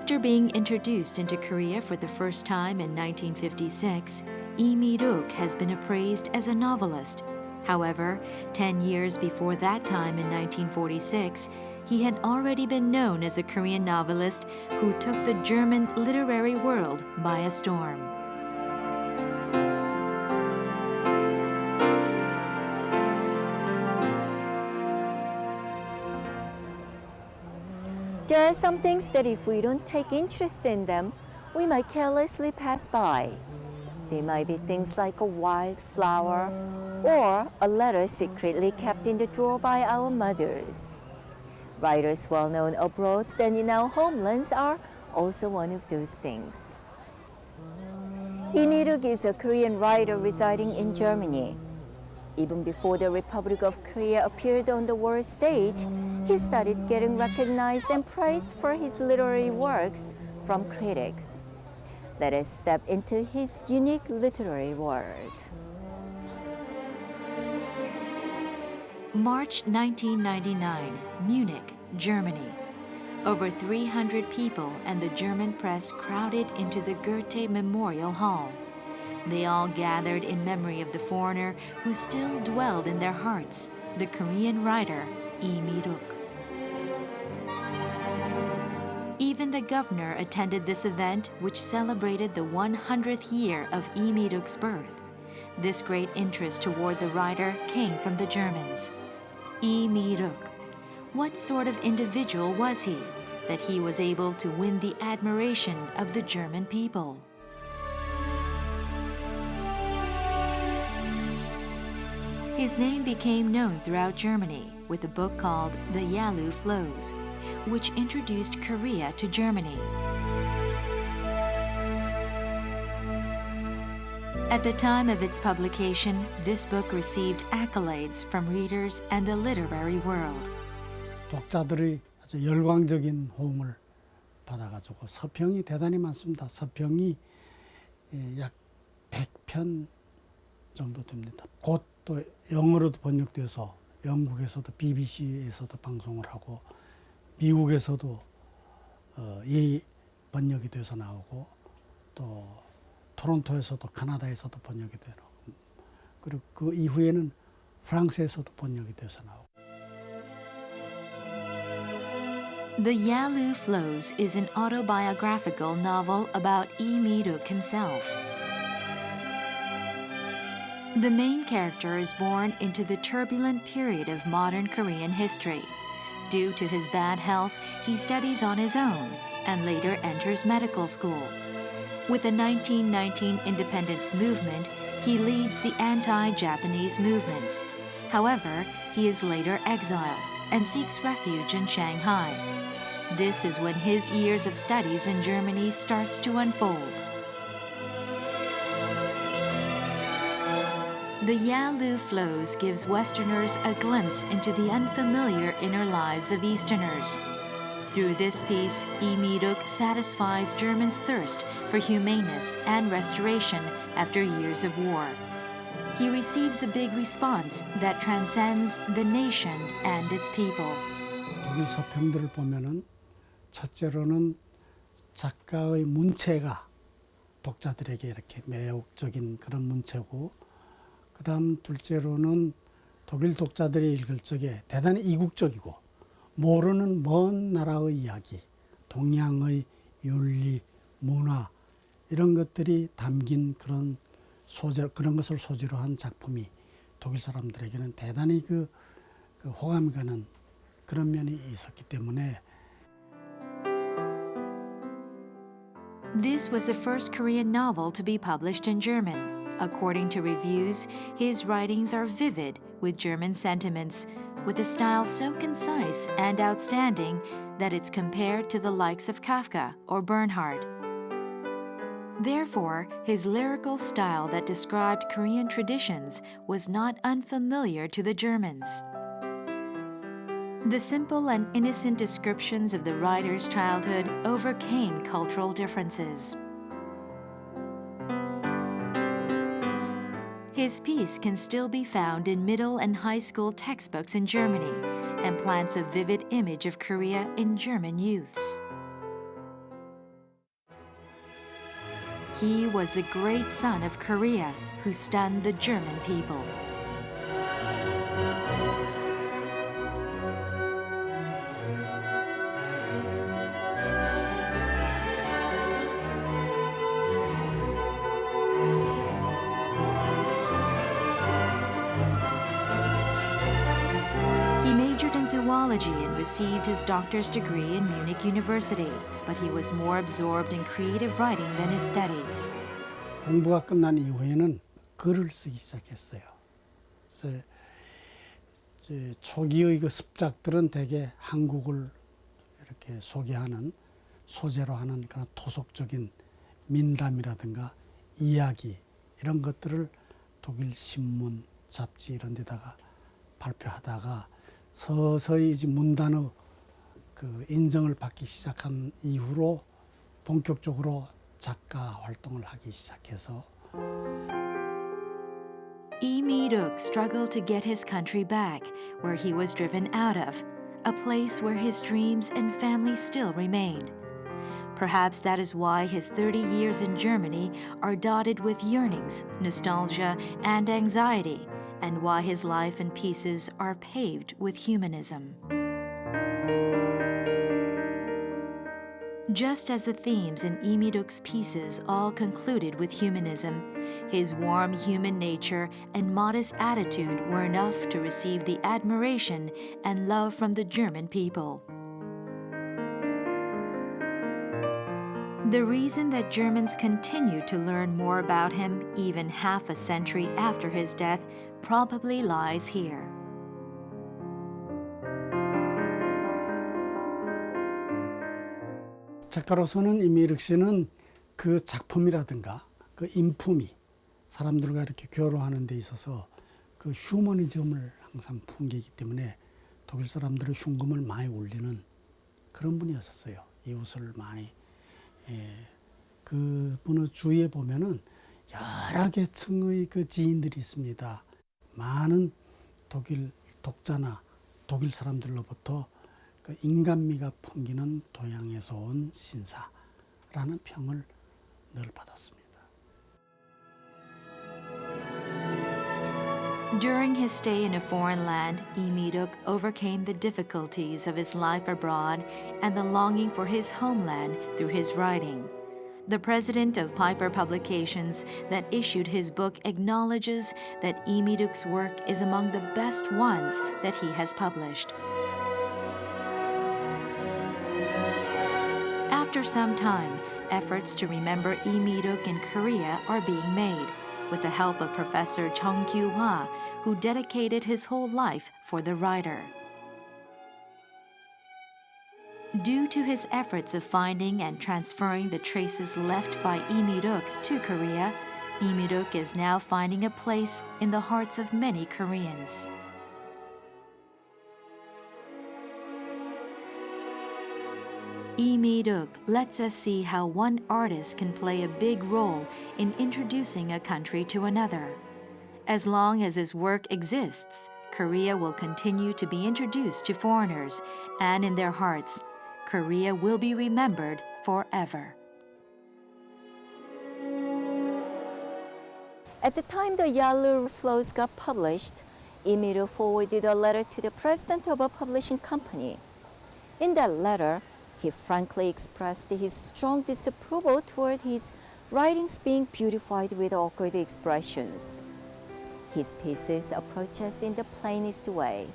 After being introduced into Korea for the first time in 1956, Li Mi-rok has been appraised as a novelist. However, 10 years before that time in 1946, he had already been known as a Korean novelist who took the German literary world by a storm. There are some things that if we don't take interest in them, we might carelessly pass by. They might be things like a wild flower or a letter secretly kept in the drawer by our mothers. Writers well known abroad than in our homelands are also one of those things. Imir륵 is a Korean writer residing in Germany. Even before the Republic of Korea appeared on the world stage, he started getting recognized and praised for his literary works from critics. Let us step into his unique literary world. March 1999, Munich, Germany. Over 300 people and the German press crowded into the Goethe Memorial Hall. They all gathered in memory of the foreigner who still dwelled in their hearts, the Korean writer Li Mi-rok. Even the governor attended this event, which celebrated the 100th year of Li Mi-rok's birth. This great interest toward the writer came from the Germans. Li Mi-rok. What sort of individual was he, that he was able to win the admiration of the German people? His name became known throughout Germany with a book called The Yalu Flows, which introduced Korea to Germany. At the time of its publication, this book received accolades from readers and the literary world. 독자들이 아주 열광적인 호응을 받아가지고 서평이 대단히 많습니다. 서평이 약 100편 정도 됩니다. 곧 또 영어로도 번역돼서 영국에서도 BBC에서도 방송을 하고 미국에서도 번역이 돼서 나오고 또 토론토에서도 카나다에서도 번역이 되고 그리고 그 이후에는 프랑스에서도 번역이 돼서 나오고. The Yalu Flows is an autobiographical novel about Li Mi-rok himself. The main character is born into the turbulent period of modern Korean history. Due to his bad health, he studies on his own and later enters medical school. With the 1919 independence movement, he leads the anti-Japanese movements. However, he is later exiled and seeks refuge in Shanghai. This is when his years of studies in Germany starts to unfold. The Yalu Flows gives Westerners a glimpse into the unfamiliar inner lives of Easterners. Through this piece, Li Mi-rok satisfies Germans' thirst for humaneness and restoration after years of war. He receives a big response that transcends the nation and its people. 독일 서평들을 보면은 첫째로는 작가의 문체가 독자들에게 이렇게 매혹적인 그런 문체고, 그다음 둘째로는 독일 독자들이 읽을 적에 대단히 이국적이고 모르는 먼 나라의 이야기, 동양의 윤리, 문화 이런 것들이 담긴 그런 소재, 그런 것을 소재로 한 작품이 독일 사람들에게는 대단히 그 호감이 가는 그런 면이 있었기 때문에. This was the first Korean novel to be published in German. According to reviews, his writings are vivid with German sentiments, with a style so concise and outstanding that it's compared to the likes of Kafka or Bernhard. Therefore, his lyrical style that described Korean traditions was not unfamiliar to the Germans. The simple and innocent descriptions of the writer's childhood overcame cultural differences. His piece can still be found in middle and high school textbooks in Germany and plants a vivid image of Korea in German youths. He was the great son of Korea who stunned the German people. Zoology and received his doctor's degree in Munich University, but he was more absorbed in creative writing than his studies. 공부가 끝난 이후에는 글을 쓰기 시작했어요. 그래서 초기의 그 습작들은 대개 한국을 이렇게 소개하는 소재로 하는 그런 토속적인 민담이라든가 이야기 이런 것들을 독일 신문, 잡지 이런 데다가 발표하다가 서서히 이제 문단의 그 인정을 받기 시작한 이후로 본격적으로 작가 활동을 하기 시작해서 이미륵 struggled to get his country back, where he was driven out of, a place where his dreams and family still remained. Perhaps that is why his 30 years in Germany are dotted with yearnings, nostalgia, and anxiety, and why his life and pieces are paved with humanism. Just as the themes in 이미륵's pieces all concluded with humanism, his warm human nature and modest attitude were enough to receive the admiration and love from the German people. The reason that Germans continue to learn more about him even half a century after his death probably lies here. 작가로서는 이미륵 씨는 그 작품이라든가 그 인품이 사람들과 이렇게 교류하는 데 있어서 그 휴머니즘을 항상 풍기기 때문에 독일 사람들의 흉금을 많이 울리는 그런 분이었었어요. 이웃을 많이. 그분의 주위에 보면은 여러 계층의 그 지인들이 있습니다. 많은 독일 독자나 독일 사람들로부터 그 인간미가 풍기는 동양에서 온 신사라는 평을 늘 받았습니다. During his stay in a foreign land, 이미륵 overcame the difficulties of his life abroad and the longing for his homeland through his writing. The president of Piper Publications that issued his book acknowledges that 이미륵's work is among the best ones that he has published. After some time, efforts to remember 이미륵 in Korea are being made, with the help of Professor Chung Kyu-hwa, who dedicated his whole life for the writer. Due to his efforts of finding and transferring the traces left by 이미륵 to Korea, 이미륵 is now finding a place in the hearts of many Koreans. 이미륵 lets us see how one artist can play a big role in introducing a country to another. As long as his work exists, Korea will continue to be introduced to foreigners, and in their hearts, Korea will be remembered forever. At the time the Yalu Flows got published, 이미륵 forwarded a letter to the president of a publishing company. In that letter, he frankly expressed his strong disapproval toward his writings being beautified with awkward expressions. His pieces approach us in the plainest way.